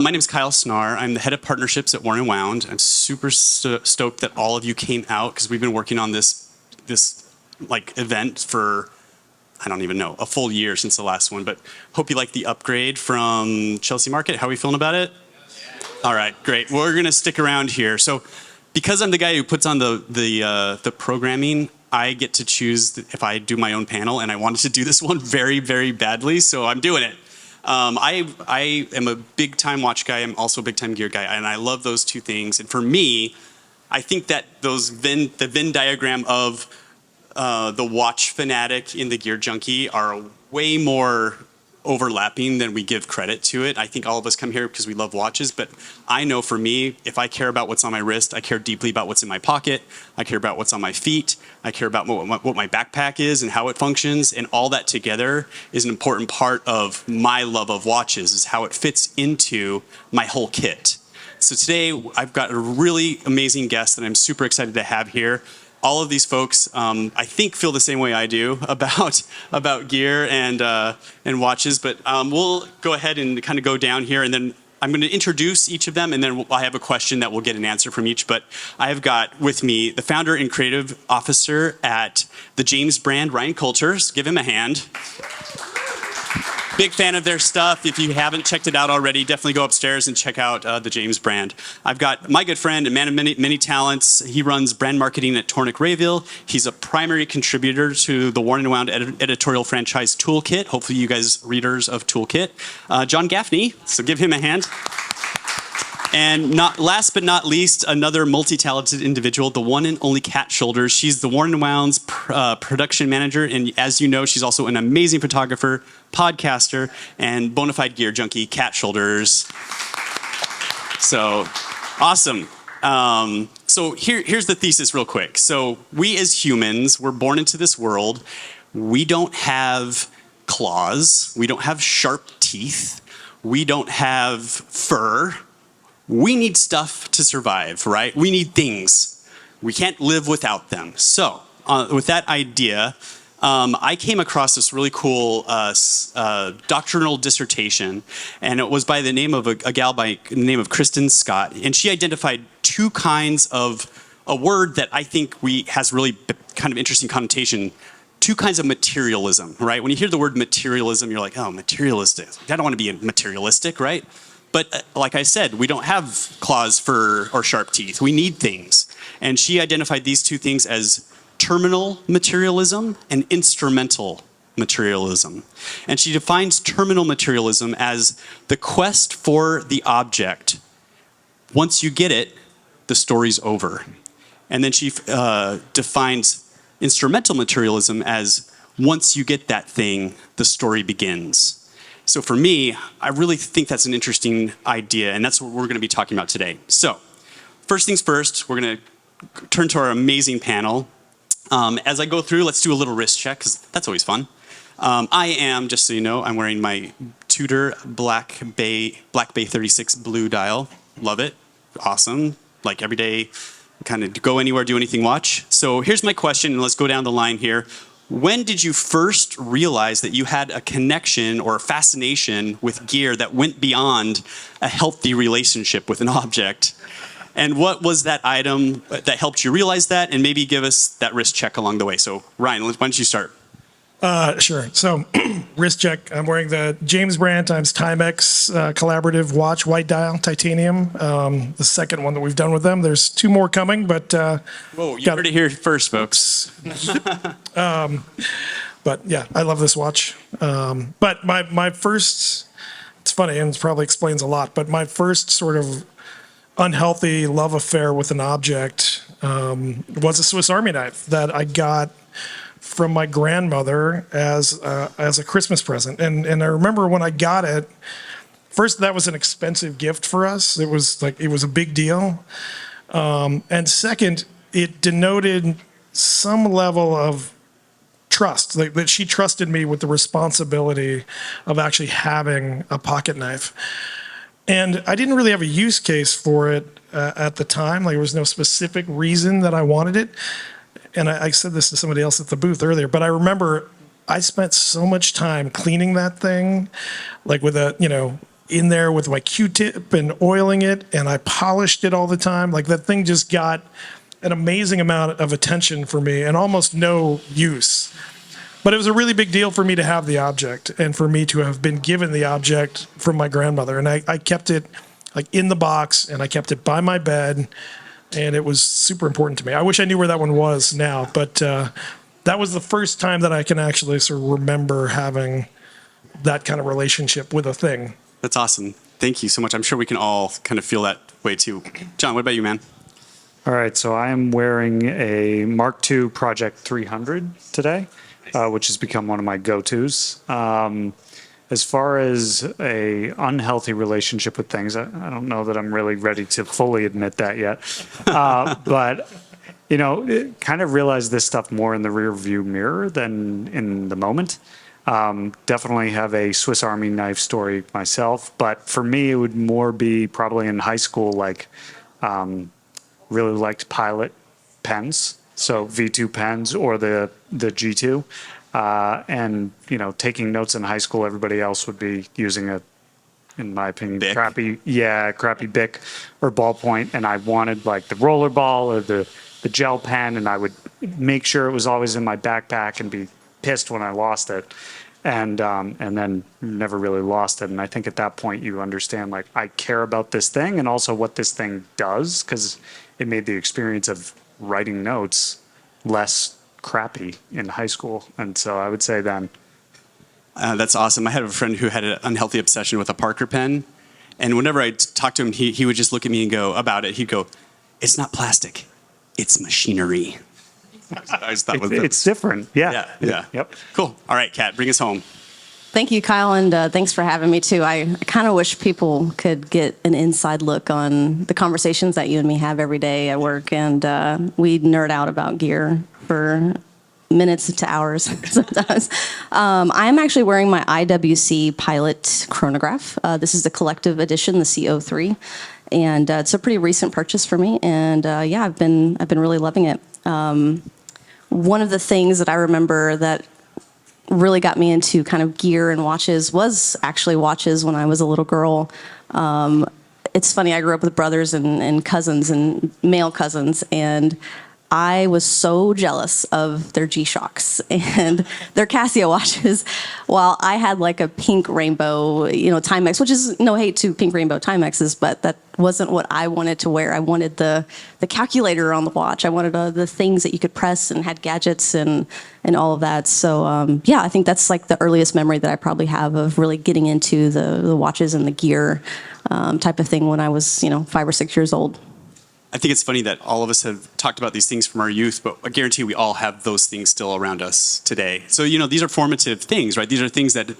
My name is Kyle Snar. I'm the head of partnerships at Worn and Wound. I'm super stoked that all of you came out because we've been working on this like event for, I don't even know, a full year since the last one. But hope you like the upgrade from Chelsea Market. How are we feeling about it? All right, great. We're gonna stick around here. So, because I'm the guy who puts on the programming, I get to choose if I do my own panel, and I wanted to do this one very, very badly, so I'm doing it. I am a big time watch guy. I'm also a big time gear guy, and I love those two things. And for me, I think that the Venn diagram of the watch fanatic and the gear junkie are way more overlapping than we give credit to it. I think all of us come here because we love watches, but I know for me, if I care about what's on my wrist, I care deeply about what's in my pocket, I care about what's on my feet, I care about what my backpack is and how it functions, and all that together is an important part of my love of watches, is how it fits into my whole kit. So today, I've got a really amazing guest that I'm super excited to have here. All of these folks, I think, feel the same way I do about gear and watches. But we'll go ahead and kind of go down here, and then I'm going to introduce each of them, and then I have a question that we'll get an answer from each. But I have got with me the founder and creative officer at the James brand, Ryan Coulters. Give him a hand. Big fan of their stuff. If you haven't checked it out already, definitely go upstairs and check out the James brand. I've got my good friend, a man of many talents. He runs brand marketing at Tornick Rayville. He's a primary contributor to the Worn and Wound editorial franchise Toolkit. Hopefully you guys readers of Toolkit. John Gaffney, so give him a hand. And last but not least, another multi-talented individual, the one and only Kat Shoulders. She's the Worn and Wound's production manager, and as you know, she's also an amazing photographer, podcaster, and bona fide gear junkie, Kat Shoulders. So, awesome. So here's the thesis real quick. So we as humans, we're born into this world. We don't have claws. We don't have sharp teeth. We don't have fur. We need stuff to survive, right? We need things. We can't live without them. So, with that idea, I came across this really cool doctrinal dissertation, and it was by the name of a gal by the name of Kristen Scott, and she identified two kinds of a word that I think has really kind of interesting connotation. Two kinds of materialism, right? When you hear the word materialism, you're like, oh, materialistic. I don't want to be materialistic, right? But like I said, we don't have claws, fur, or sharp teeth. We need things. And she identified these two things as terminal materialism and instrumental materialism. And she defines terminal materialism as the quest for the object. Once you get it, the story's over. And then she defines instrumental materialism as once you get that thing, the story begins. So for me, I really think that's an interesting idea, and that's what we're going to be talking about today. So first things first, we're going to turn to our amazing panel. As I go through, let's do a little wrist check, because that's always fun. I am, just so you know, I'm wearing my Tudor Black Bay 36 blue dial. Love it. Awesome. Like every day, kind of go anywhere, do anything, watch. So here's my question, and let's go down the line here. When did you first realize that you had a connection or a fascination with gear that went beyond a healthy relationship with an object? And what was that item that helped you realize that, and maybe give us that wrist check along the way? So Ryan, why don't you start? Sure. So wrist check. I'm wearing the James brand times Timex collaborative watch, white dial, titanium. The second one that we've done with them. There's two more coming, but whoa, you heard it here first, folks. But yeah, I love this watch. But my first, it's funny, and it probably explains a lot. But my first sort of unhealthy love affair with an object was a Swiss Army knife that I got from my grandmother as a Christmas present. And I remember when I got it, first, that was an expensive gift for us. It was a big deal. And second, it denoted some level of trust, like that she trusted me with the responsibility of actually having a pocket knife. And I didn't really have a use case for it at the time. Like, there was no specific reason that I wanted it. And I said this to somebody else at the booth earlier, but I remember I spent so much time cleaning that thing, like with in there with my Q-tip and oiling it, and I polished it all the time. Like that thing just got an amazing amount of attention for me and almost no use. But it was a really big deal for me to have the object and for me to have been given the object from my grandmother. And I kept it like in the box and I kept it by my bed, and it was super important to me. I wish I knew where that one was now, but that was the first time that I can actually sort of remember having that kind of relationship with a thing. That's awesome. Thank you so much. I'm sure we can all kind of feel that way too. John, what about you, man? All right, so I am wearing a Mark II Project 300 today, which has become one of my go-tos. As far as a unhealthy relationship with things, I don't know that I'm really ready to fully admit that yet. But, you know, kind of realize this stuff more in the rear view mirror than in the moment. Definitely have a Swiss Army knife story myself, but for me, it would more be probably in high school, like really liked Pilot pens, so V2 pens or the G2. And, you know, taking notes in high school, everybody else would be using a, in my opinion, Bic. crappy Bic or ballpoint. And I wanted like the roller ball or the gel pen, and I would make sure it was always in my backpack and be pissed when I lost it. And then never really lost it. And I think at that point you understand, like, I care about this thing and also what this thing does, because it made the experience of writing notes less crappy in high school. And so I would say then. That's awesome. I had a friend who had an unhealthy obsession with a Parker pen. And whenever I talked to him, he would just look at me and go about it. He'd go, "It's not plastic, it's machinery." I just thought It's different. Yeah. Yeah. Yep. Cool. All right, Kat, bring us home. Thank you, Kyle, and thanks for having me too. I kind of wish people could get an inside look on the conversations that you and me have every day at work, and we nerd out about gear for minutes to hours sometimes. I'm actually wearing my IWC Pilot chronograph. This is the collective edition, the CO3, and it's a pretty recent purchase for me. And yeah, I've been really loving it. One of the things that I remember that really got me into kind of gear and watches was actually watches when I was a little girl. It's funny, I grew up with brothers and cousins and male cousins, and I was so jealous of their G-Shocks and their Casio watches, while I had like a pink rainbow, Timex, which is no hate to pink rainbow Timexes, but that wasn't what I wanted to wear. I wanted the calculator on the watch. I wanted the things that you could press and had gadgets and all of that. So yeah, I think that's like the earliest memory that I probably have of really getting into the watches and the gear type of thing when I was 5 or 6 years old. I think it's funny that all of us have talked about these things from our youth, but I guarantee we all have those things still around us today. So, these are formative things, right? These are things that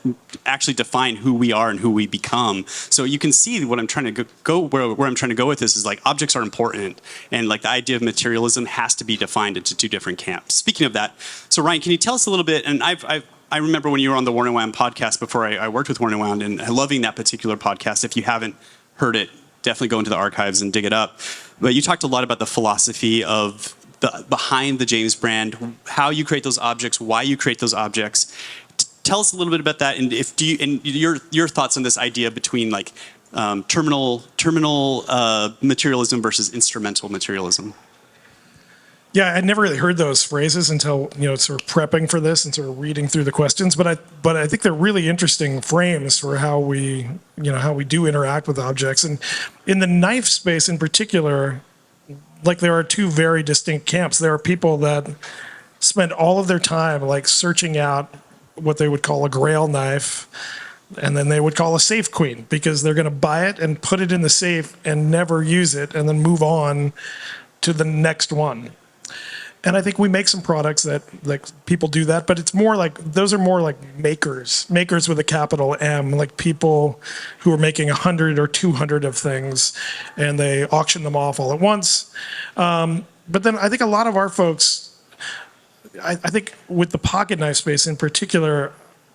actually define who we are and who we become. So you can see what I'm trying to where I'm trying to go with this is like objects are important. And like the idea of materialism has to be defined into two different camps. Speaking of that, so Ryan, can you tell us a little bit, and I remember when you were on the Worn and Wound podcast before I worked with Worn and Wound, and loving that particular podcast. If you haven't heard it, definitely go into the archives and dig it up. But you talked a lot about the philosophy of behind the James brand, how you create those objects, why you create those objects. Tell us a little bit about that, and your thoughts on this idea between like terminal materialism versus instrumental materialism. Yeah, I'd never really heard those phrases until sort of prepping for this and sort of reading through the questions. But I think they're really interesting frames for how we do interact with objects. And in the knife space in particular, like there are two very distinct camps. There are people that spend all of their time like searching out what they would call a grail knife, and then they would call a safe queen, because they're going to buy it and put it in the safe and never use it and then move on to the next one. And I think we make some products that like people do that, but it's more like those are more like makers with a capital M, like people who are making 100 or 200 of things, and they auction them off all at once. But then I think a lot of our folks, I think with the pocket knife space in particular,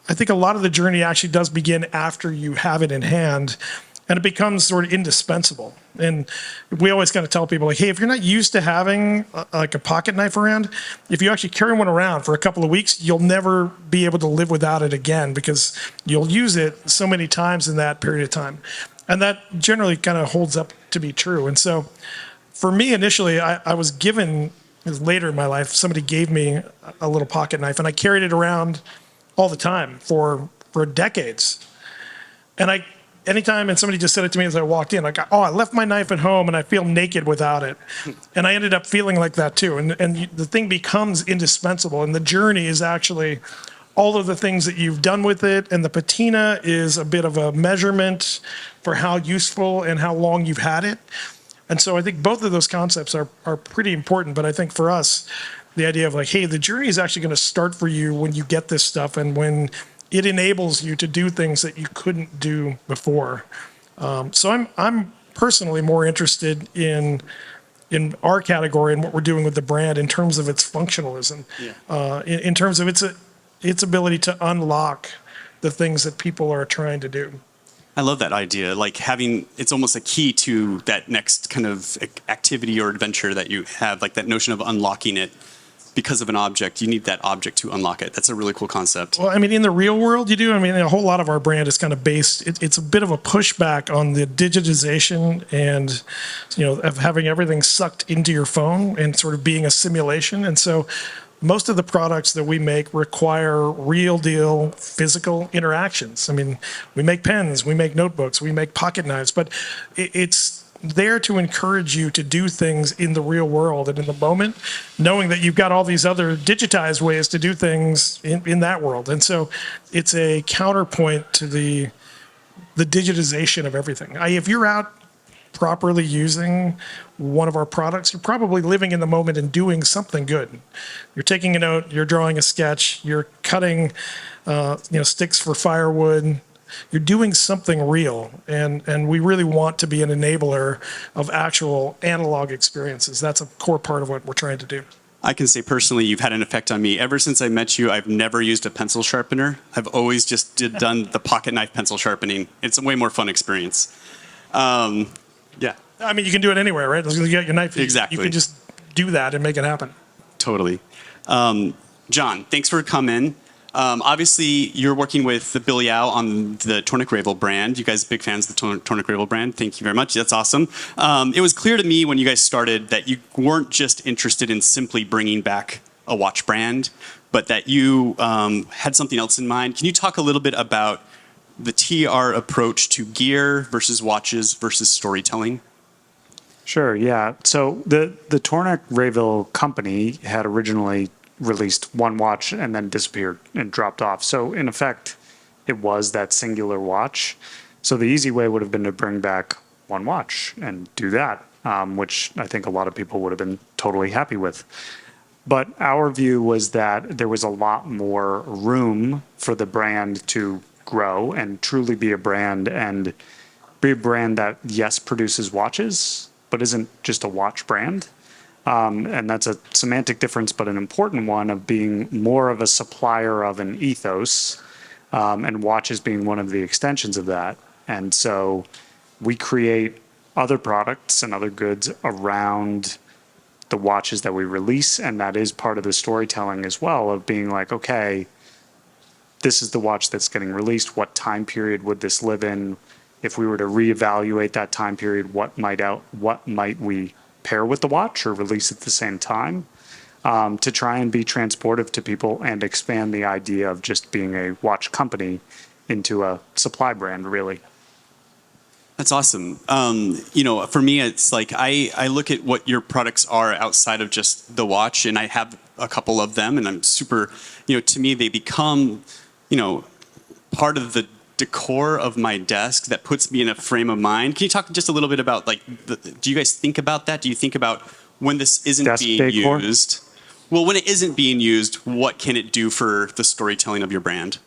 I think a lot of the journey actually does begin after you have it in hand. and it becomes sort of indispensable. And we always kind of tell people, like, hey, if you're not used to having like a pocket knife around, if you actually carry one around for a couple of weeks, you'll never be able to live without it again, because you'll use it so many times in that period of time. And that generally kind of holds up to be true. And so for me, initially, I was given, later in my life, somebody gave me a little pocket knife, and I carried it around all the time for decades. And anytime and somebody just said it to me as I walked in, like, oh, I left my knife at home and I feel naked without it. And I ended up feeling like that too. And the thing becomes indispensable. And the journey is actually all of the things that you've done with it. And the patina is a bit of a measurement for how useful and how long you've had it. And so I think both of those concepts are pretty important. But I think for us, the idea of like, hey, the journey is actually going to start for you when you get this stuff and when it enables you to do things that you couldn't do before. So I'm personally more interested in our category and what we're doing with the brand in terms of its functionalism, in terms of its ability to unlock the things that people are trying to do. I love that idea. Like having, it's almost a key to that next kind of activity or adventure that you have, like that notion of unlocking it. Because of an object, you need that object to unlock it. That's a really cool concept. Well, I mean, in the real world, you do. I mean, a whole lot of our brand is kind of based. It's a bit of a pushback on the digitization and, of having everything sucked into your phone and sort of being a simulation. And so, most of the products that we make require real deal physical interactions. I mean, we make pens, we make notebooks, we make pocket knives, but it's there to encourage you to do things in the real world and in the moment, knowing that you've got all these other digitized ways to do things in that world. And so it's a counterpoint to the digitization of everything. If you're out properly using one of our products, you're probably living in the moment and doing something good. You're taking a note, you're drawing a sketch, you're cutting sticks for firewood. You're doing something real, and we really want to be an enabler of actual analog experiences. That's a core part of what we're trying to do. I can say personally, you've had an effect on me. Ever since I met you, I've never used a pencil sharpener. I've always just done the pocket knife pencil sharpening. It's a way more fun experience. Yeah. I mean, you can do it anywhere, right? You got your knife. Exactly. You can just do that and make it happen. Totally. John, thanks for coming. Obviously, you're working with the Bill Yao on the Tornik Ravel brand. You guys are big fans of the Tornik Ravel brand. Thank you very much. That's awesome. It was clear to me when you guys started that you weren't just interested in simply bringing back a watch brand, but that you had something else in mind. Can you talk a little bit about the TR approach to gear versus watches versus storytelling? Sure, yeah. So the Tornik Ravel company had originally released one watch and then disappeared and dropped off. So in effect, it was that singular watch. So the easy way would have been to bring back one watch and do that, which I think a lot of people would have been totally happy with. But our view was that there was a lot more room for the brand to grow and truly be a brand, and be a brand that, yes, produces watches, but isn't just a watch brand. And that's a semantic difference, but an important one, of being more of a supplier of an ethos, and watches being one of the extensions of that. And so we create other products and other goods around the watches that we release, and that is part of the storytelling as well, of being like, okay, this is the watch that's getting released. What time period would this live in? If we were to reevaluate that time period, what might we pair with the watch or release at the same time, to try and be transportive to people and expand the idea of just being a watch company into a supply brand, really. That's awesome. For me, it's like I look at what your products are outside of just the watch, and I have a couple of them, and I'm super, to me, they become, part of the decor of my desk that puts me in a frame of mind. Can you talk just a little bit about, do you guys think about that? Do you think about when this isn't Desk being decor? used? Well, when it isn't being used, what can it do for the storytelling of your brand?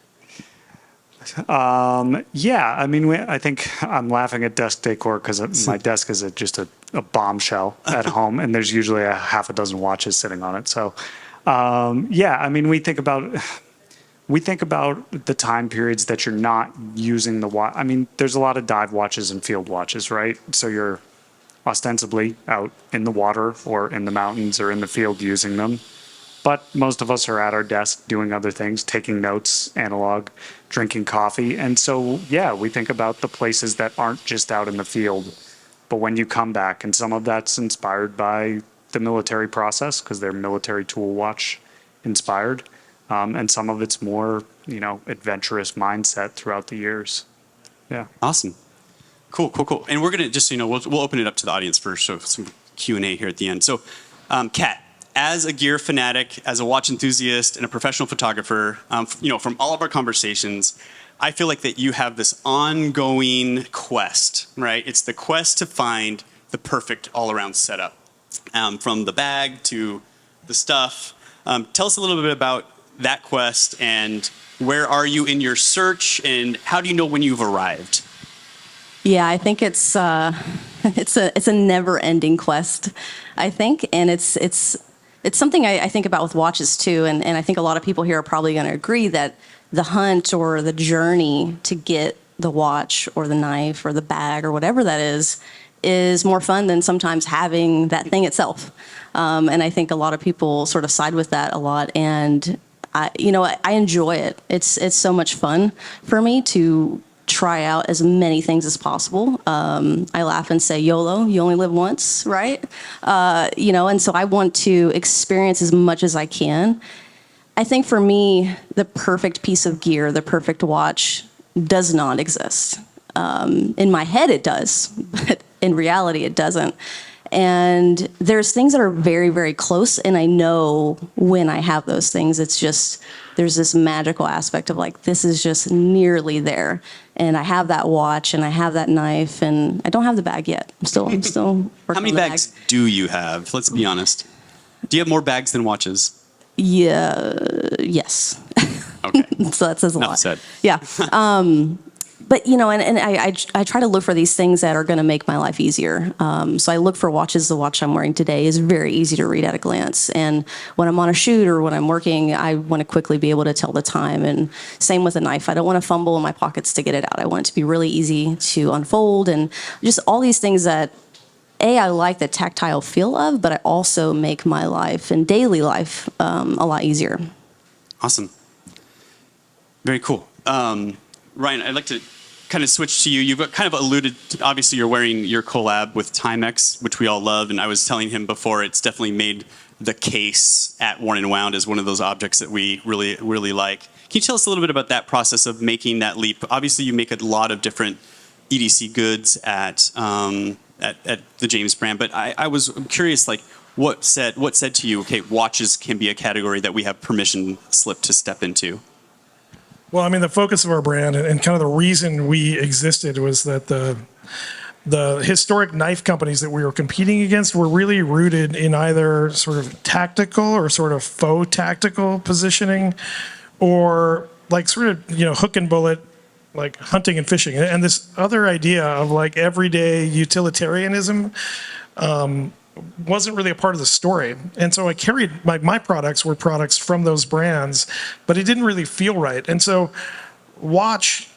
Yeah, I mean, I think I'm laughing at desk decor because my desk is just a bombshell at home, and there's usually a half a dozen watches sitting on it. So, yeah, I mean, we think about we think about the time periods that you're not using the watch. I mean, there's a lot of dive watches and field watches, right? So you're ostensibly out in the water or in the mountains or in the field using them. But most of us are at our desk doing other things, taking notes, analog, drinking coffee. And so, yeah, we think about the places that aren't just out in the field, but when you come back, and some of that's inspired by the military process because they're military tool watch inspired. And some of it's more, adventurous mindset throughout the years. Yeah. Awesome. Cool. And we're gonna just so you know, we'll open it up to the audience for some Q&A here at the end. So, Kat, as a gear fanatic, as a watch enthusiast, and a professional photographer, from all of our conversations, I feel like that you have this ongoing quest, right? It's the quest to find the perfect all-around setup, from the bag to the stuff. Tell us a little bit about that quest and where are you in your search and how do you know when you've arrived? Yeah, I think it's a never-ending quest, I think, and it's something I think about with watches too, and I think a lot of people here are probably going to agree that the hunt or the journey to get the watch or the knife or the bag or whatever that is more fun than sometimes having that thing itself. And I think a lot of people sort of side with that a lot, and I enjoy it. It's so much fun for me to try out as many things as possible. I laugh and say, YOLO, you only live once, right? And so I want to experience as much as I can. I think for me, the perfect piece of gear, the perfect watch, does not exist. In my head, it does, but in reality, it doesn't. And there's things that are very, very close, and I know when I have those things, it's just, there's this magical aspect of like, this is just nearly there. And I have that watch, and I have that knife, and I don't have the bag yet. I'm still working How many on the bags do you have? Let's be honest. Do you have more bags than watches? Yeah, yes. Okay. So that says a Enough lot. said. Yeah. But, and I try to look for these things that are going to make my life easier. So I look for watches. The watch I'm wearing today is very easy to read at a glance. And when I'm on a shoot or when I'm working, I want to quickly be able to tell the time. And same with a knife. I don't want to fumble in my pockets to get it out. I want it to be really easy to unfold. And just all these things that, I like the tactile feel of, but I also make my life and daily life a lot easier. Awesome. Very cool. Ryan, I'd like to kind of switch to you. You've kind of alluded to, obviously you're wearing your collab with Timex, which we all love, and I was telling him before, it's definitely made the case at Worn and Wound as one of those objects that we really, really like. Can you tell us a little bit about that process of making that leap? Obviously, you make a lot of different EDC goods at the James brand, but I was curious, like, what said to you, okay, watches can be a category that we have permission slip to step into? Well, I mean, the focus of our brand and kind of the reason we existed was that the historic knife companies that we were competing against were really rooted in either sort of tactical or sort of faux tactical positioning, or like sort of, hook and bullet, like hunting and fishing. And this other idea of like everyday utilitarianism wasn't really a part of the story. And so I carried my products were products from those brands, but it didn't really feel right. And so watch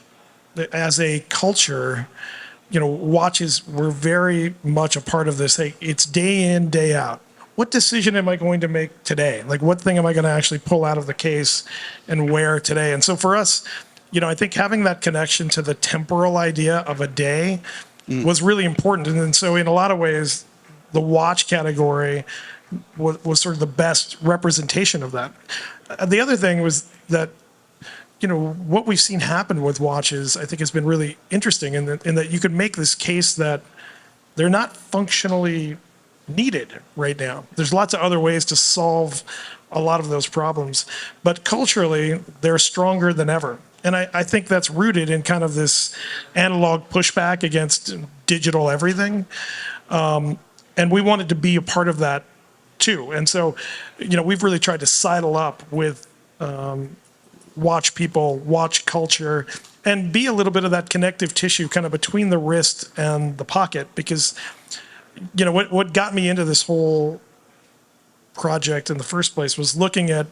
as a culture, watches were very much a part of this. Hey, it's day in, day out. What decision am I going to make today? Like, what thing am I going to actually pull out of the case and wear today? And so for us, I think having that connection to the temporal idea of a day was really important. And then so in a lot of ways, the watch category was sort of the best representation of that. The other thing was that, what we've seen happen with watches, I think has been really interesting in that you could make this case that they're not functionally needed right now. There's lots of other ways to solve a lot of those problems, but culturally, they're stronger than ever. And I think that's rooted in kind of this analog pushback against digital everything. And we wanted to be a part of that too. And so, we've really tried to sidle up with watch people, watch culture, and be a little bit of that connective tissue kind of between the wrist and the pocket. Because, what got me into this whole project in the first place was looking at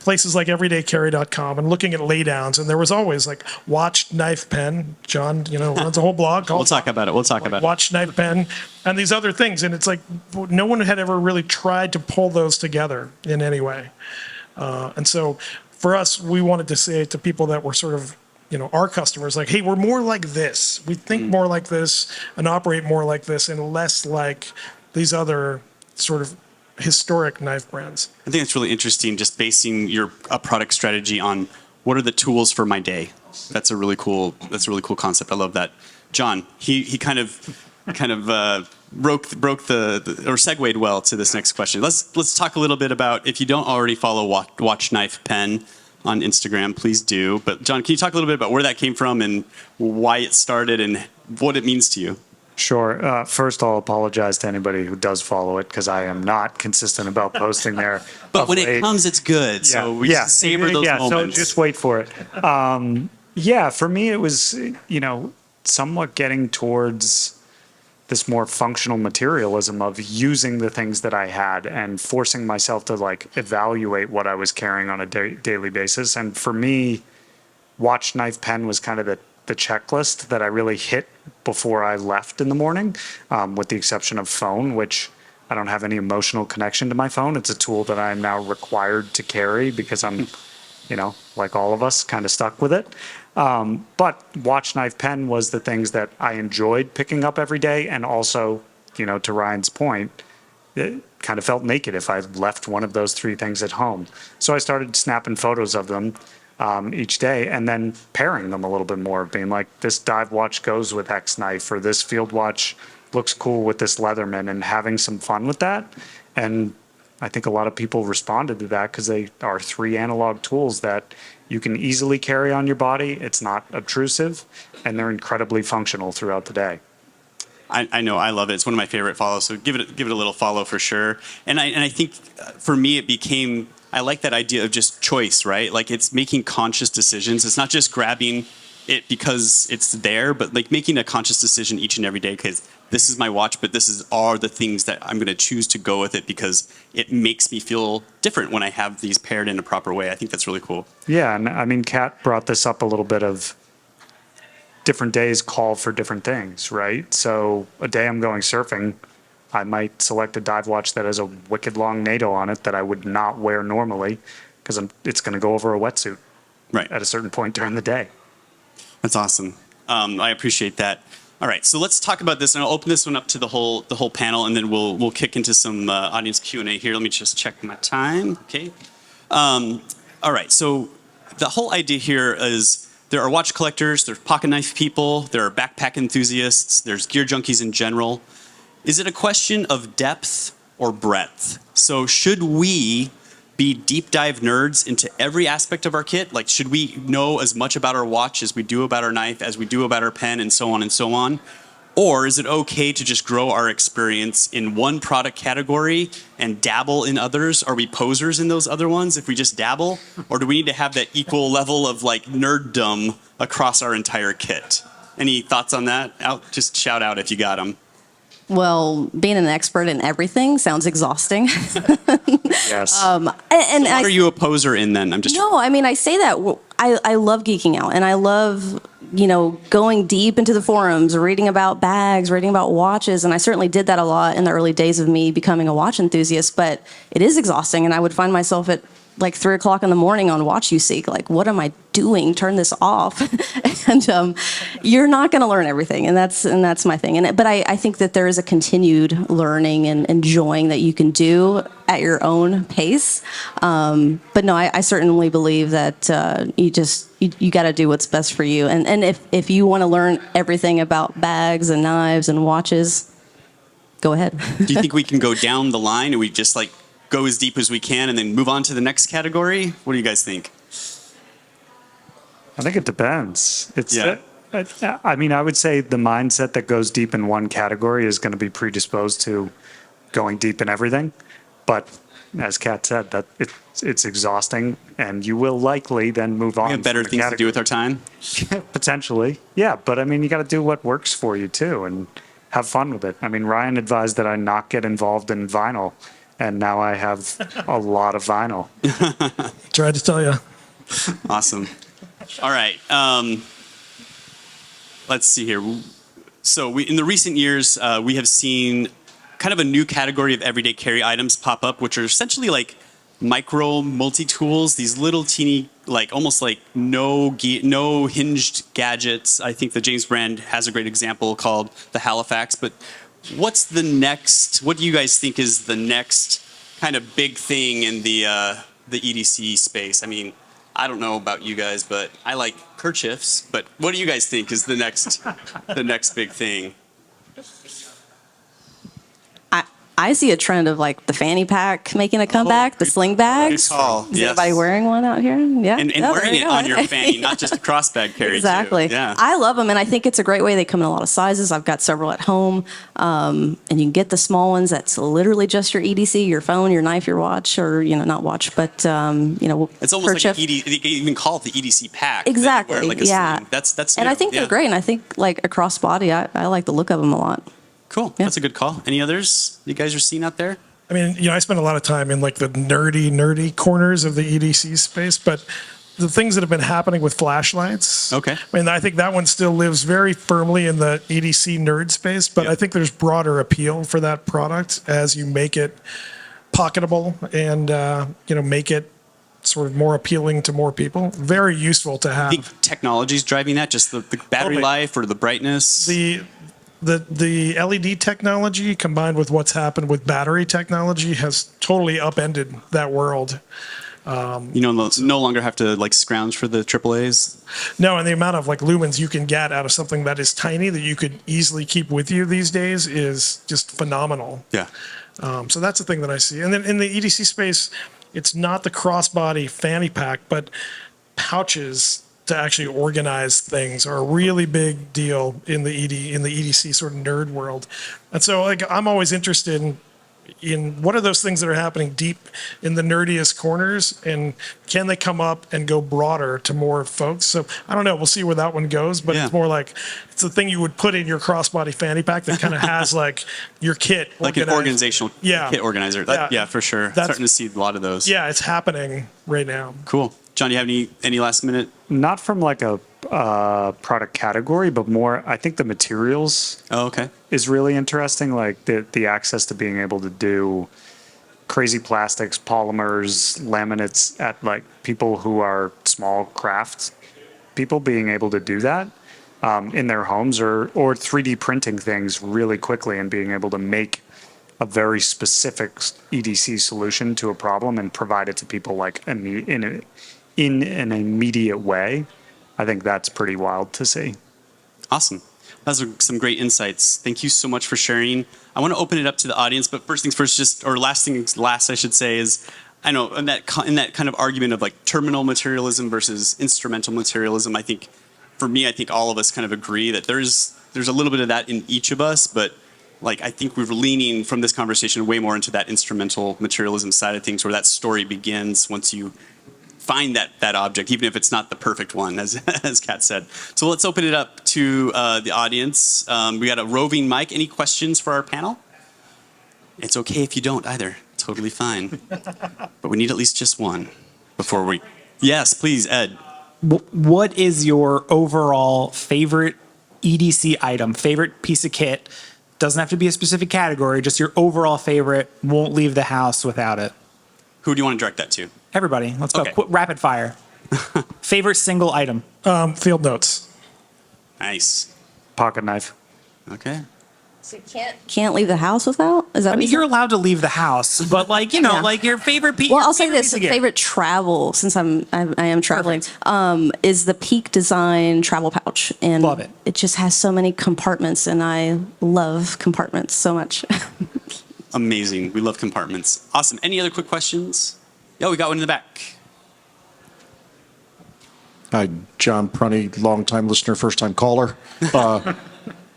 places like everydaycarry.com and looking at laydowns, and there was always like watch, knife, pen. John, runs a whole blog called We'll talk about it. Watch, knife, pen, and these other things. And it's like no one had ever really tried to pull those together in any way. And so for us, we wanted to say to people that were sort of, our customers, like, hey, we're more like this. We think more like this and operate more like this and less like these other sort of historic knife brands. I think it's really interesting, just basing your product strategy on what are the tools for my day. That's a really cool concept. I love that. John, he kind of broke the or segued well to this next question. Let's talk a little bit about, if you don't already follow Watch Knife Pen on Instagram, please do. But John, can you talk a little bit about where that came from and why it started and what it means to you? Sure. First, I'll apologize to anybody who does follow it because I am not consistent about posting there. But when it comes, it's good. So we just savor those moments. So just wait for it. For me, it was, somewhat getting towards this more functional materialism of using the things that I had and forcing myself to evaluate what I was carrying on a daily basis. And for me, watch, knife, pen was kind of the checklist that I really hit before I left in the morning, with the exception of phone, which I don't have any emotional connection to my phone. It's a tool that I'm now required to carry because I'm, like all of us, kind of stuck with it. But watch, knife, pen was the things that I enjoyed picking up every day. And also, to Ryan's point, it kind of felt naked if I left one of those three things at home. So I started snapping photos of them each day and then pairing them a little bit more, being like, this dive watch goes with X knife, or this field watch looks cool with this Leatherman, and having some fun with that. And I think a lot of people responded to that because they are three analog tools that you can easily carry on your body. It's not obtrusive, and they're incredibly functional throughout the day. I know, I love it. It's one of my favorite follows. So give it a little follow for sure. And I think for me, it became, I like that idea of just choice, right? Like it's making conscious decisions. It's not just grabbing it because it's there, but like making a conscious decision each and every day, because this is my watch, but are the things that I'm going to choose to go with it because it makes me feel different when I have these paired in a proper way. I think that's really cool. Yeah, and I mean, Kat brought this up a little bit of different days call for different things, right? So a day I'm going surfing, I might select a dive watch that has a wicked long NATO on it that I would not wear normally because it's going to go over a wetsuit at a certain point during the day. That's awesome. I appreciate that. All right, so let's talk about this, and I'll open this one up to the whole panel, and then we'll kick into some audience Q&A here. Let me just check my time. Okay. All right, so the whole idea here is there are watch collectors, there's pocket knife people, there are backpack enthusiasts, there's gear junkies in general. Is it a question of depth or breadth? So should we be deep dive nerds into every aspect of our kit? Like, should we know as much about our watch as we do about our knife, as we do about our pen, and so on and so on? Or is it okay to just grow our experience in one product category and dabble in others? Are we posers in those other ones if we just dabble? Or do we need to have that equal level of like nerddom across our entire kit? Any thoughts on that? Just shout out if you got them. Well, being an expert in everything sounds exhausting. Yes. What are you a poser in then? I say that I love geeking out, and I love going deep into the forums, reading about bags, reading about watches, and I certainly did that a lot in the early days of me becoming a watch enthusiast. But it is exhausting, and I would find myself at like 3 o'clock in the morning on Watch You Seek. Like, what am I doing? Turn this off. And you're not going to learn everything, and that's my thing. But I think that there is a continued learning and enjoying that you can do at your own pace. But no, I certainly believe that you got to do what's best for you. And if you want to learn everything about bags and knives and watches, go ahead. Do you think we can go down the line and we just like go as deep as we can and then move on to the next category? What do you guys think? I think it depends. I would say the mindset that goes deep in one category is going to be predisposed to going deep in everything. But as Kat said, that it's exhausting, and you will likely then move on. We have better things to do with our time? Potentially, yeah. But you got to do what works for you too, and have fun with it. Ryan advised that I not get involved in vinyl and now I have a lot of vinyl. Tried to tell you. Awesome. All right. Let's see here. So in the recent years, we have seen kind of a new category of everyday carry items pop up, which are essentially like micro multi-tools, these little teeny, like almost like no hinged gadgets. I think the James brand has a great example called the Halifax. But what do you guys think is the next kind of big thing in the EDC space? I mean, I don't know about you guys, but I like kerchiefs. But what do you guys think is the next big thing? I see a trend of like the fanny pack making a comeback, the sling bags. Good call. Is Yes. anybody wearing one out here? Yeah. And Yeah, wearing there you it go. on your fanny, not just a crossbag carry. Exactly. Too. Yeah. I love them, and I think it's a great way. They come in a lot of sizes. I've got several at home, and you can get the small ones. That's literally just your EDC, your phone, your knife, your watch, or not watch, but It's almost kerchief. like they can even call it the EDC pack. that you Exactly. wear like a yeah. sling. That's and new. I think Yeah. they're great. And I think like a crossbody, I like the look of them a lot. Cool. Yeah. That's a good call. Any others you guys are seeing out there? I mean, I spend a lot of time in like the nerdy corners of the EDC space, but the things that have been happening with flashlights. Okay. I mean, I think that one still lives very firmly in the EDC nerd space, but Yep. I think there's broader appeal for that product as you make it pocketable and, make it sort of more appealing to more people. Very useful to I think have. technology's driving that, just the battery Totally. life or the brightness. The LED technology combined with what's happened with battery technology has totally upended that world. No longer have to like scrounge for the AAAs. No, and the amount of like lumens you can get out of something that is tiny that you could easily keep with you these days is just phenomenal. Yeah. So that's the thing that I see. And then in the EDC space, it's not the crossbody fanny pack, but pouches to actually organize things are a really big deal in the EDC sort of nerd world. And so like I'm always interested in what are those things that are happening deep in the nerdiest corners, and can they come up and go broader to more folks? So I don't know. We'll see where that one goes, but Yeah. it's more like it's the thing you would put in your crossbody fanny pack that kind of has like your kit, Like an organized. organizational Yeah. kit organizer. Yeah, for sure. Starting to see a lot of those. Yeah, it's happening right now. Cool. John, do you have any last minute? Not from like a product category, but more, I think the materials Oh, okay. is really interesting. Like the access to being able to do crazy plastics, polymers, laminates at like people who are small craft people being able to do that in their homes or 3D printing things really quickly and being able to make a very specific EDC solution to a problem and provide it to people like in an immediate way. I think that's pretty wild to see. Awesome. Those are some great insights. Thank you so much for sharing. I want to open it up to the audience, but first things first, last things last, I should say, is I know in that kind of argument of like terminal materialism versus instrumental materialism. I think all of us kind of agree that there's a little bit of that in each of us, but like I think we're leaning from this conversation way more into that instrumental materialism side of things, where that story begins once you find that object, even if it's not the perfect one, as Kat said. So let's open it up to the audience. We got a roving mic. Any questions for our panel? It's okay if you don't either. Totally fine. But we need at least just one before we. Yes, please, Ed. What is your overall favorite EDC item, favorite piece of kit? Doesn't have to be a specific category, just your overall favorite, won't leave the house without it. Who do you want to direct that to? Everybody, let's go. Okay. Rapid fire. Favorite single item. Field notes. Nice. Pocket knife. Okay. So you can't leave the house without? Is that I what mean, you you're said? allowed to leave the house, but like, Yeah. like your favorite piece. Well, I'll say this: piece of gear. favorite travel, since I am traveling, is the Peak Design travel pouch, and Love it. It just has so many compartments, and I love compartments so much. Amazing. We love compartments. Awesome. Any other quick questions? Yeah, we got one in the back. Hi, John Prunty, longtime listener, first-time caller.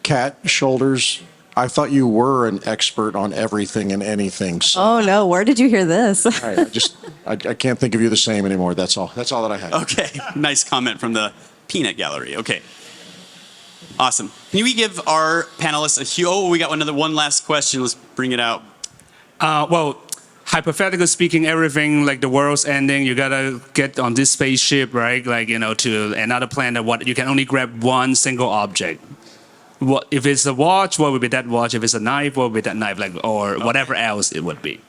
Cat shoulders. I thought you were an expert on everything and anything. So Oh no, where did you hear this? I can't think of you the same anymore. That's all. That's all that I have. Okay. Nice comment from the peanut gallery. Okay. Awesome. Can we give our panelists a we got one last question. Let's bring it out. Well, hypothetically speaking, everything like the world's ending, you gotta get on this spaceship, right? Like, to another planet. What you can only grab one single object. What if it's a watch? What would be that watch? If it's a knife, what would be that knife? Like, or whatever else it would be.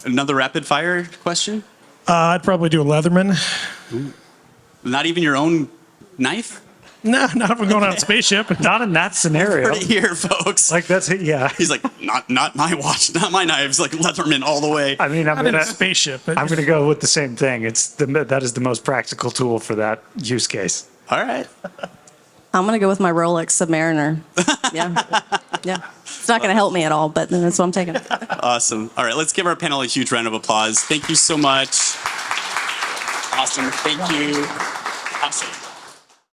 Another rapid fire question? I'd probably do a Leatherman. Not even your own knife? No, not if we're going on a spaceship. Not in that scenario. Right here, folks. Like that's it. Yeah. He's like, not my watch, not my knives, like Leatherman all the way. I mean, Not in a spaceship. I'm gonna go with the same thing. That is the most practical tool for that use case. All right. I'm going to go with my Rolex Submariner. Yeah. Yeah. It's not going to help me at all, but that's what I'm taking. Awesome. All right, let's give our panel a huge round of applause. Thank you so much. Awesome. Thank you. Awesome.